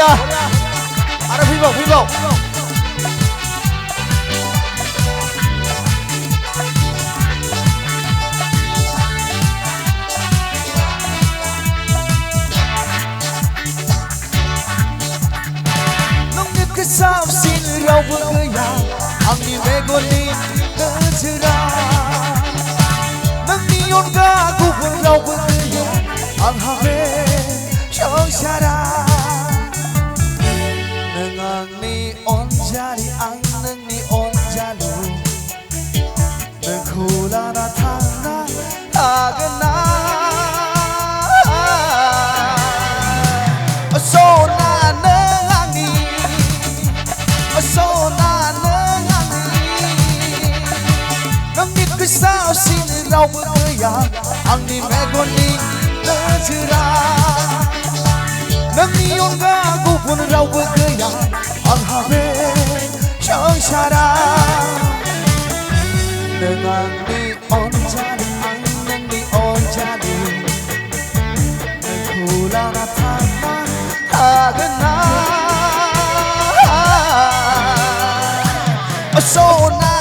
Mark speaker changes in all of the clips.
Speaker 1: Korea ada Vivo 그 사업신이라고 그야 아니 메고니 그즈라 넌니 온가 구분라고 그야 안하베 형샤라 능앙니 온자리 안능니 온자루 능 쿨라나 타나 아그나 그 사업신을 라고 그야 안니 메고니 너즈라 넌니 온가 구분을 라고 그야 안하베 형샤라 능안니 온자리 안능니 온자리 능 쿨라나 타나 하그나 소나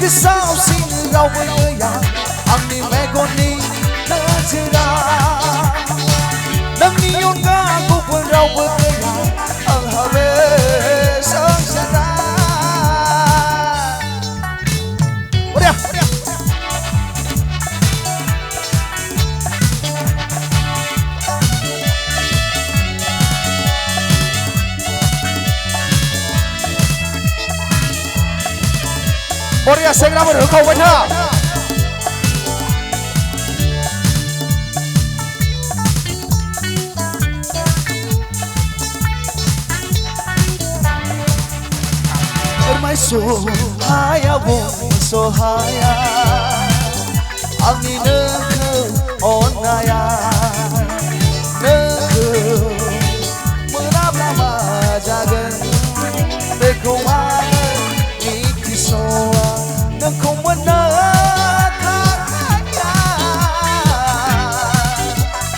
Speaker 1: 그 사업신을 라고 그야 안니 메고니 너즈라 넌니 온가 구분라고 그야 안하베 성사라 오랴 Korea sẽ ra một hướng cầu bên ha Ermai sohaya wong sohaya Angin negeri onaya Negeri menap lama jagan Bekomang iki soa Nâng không muốn nỡ thang nhà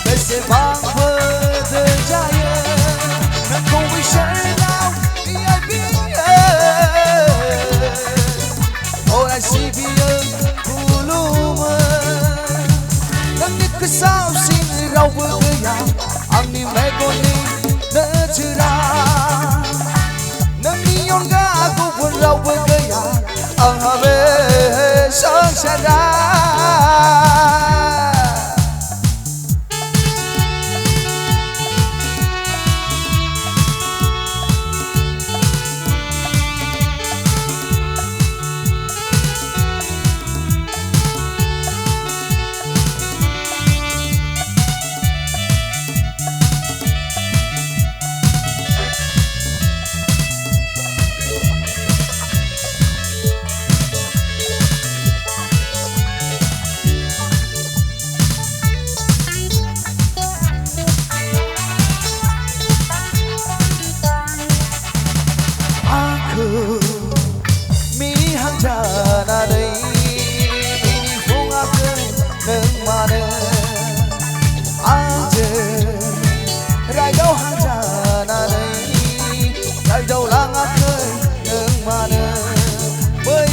Speaker 1: Bên sẽ vang vơ đời trai Nâng không bị say nào vì ai biết Ôi ai si vì phù lưu mơ Nâng nhất cái sao xin rau vơ cơ nhà Anh đi mẹ con đi nỡ chưa ra Nâng đi ôn gà của vườn rau vơ cơ nhà Ang habe sangsara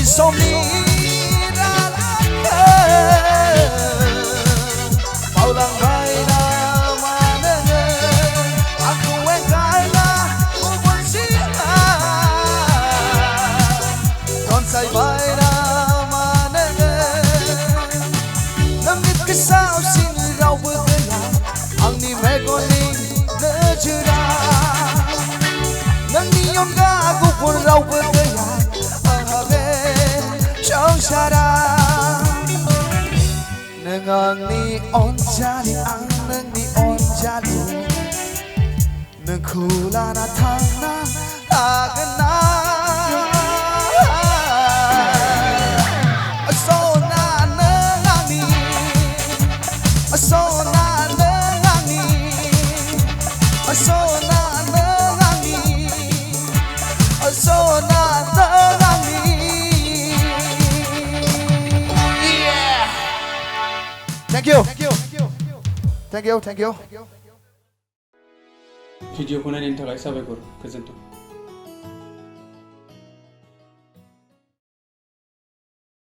Speaker 1: Som đi ra lắc bao lần vai na mà nè aku quen cái na aku buồn xí còn say vai na mà nè năm nhất cái sao xin rau bữa cái nhà anh đi mẹ con đi nỡ chưa ra năm đi on ga aku buồn rau bữa cái nhà Shara Nâng ni on jali ang nâng ni on jali Nâng kula na thana agana So na nâng ni So na nâng ni So na nâng ni So na nâng ni Thank you. Thank you.
Speaker 2: भिडिअखौ नायनायनि थाखाय साबायखर गोजोन्थों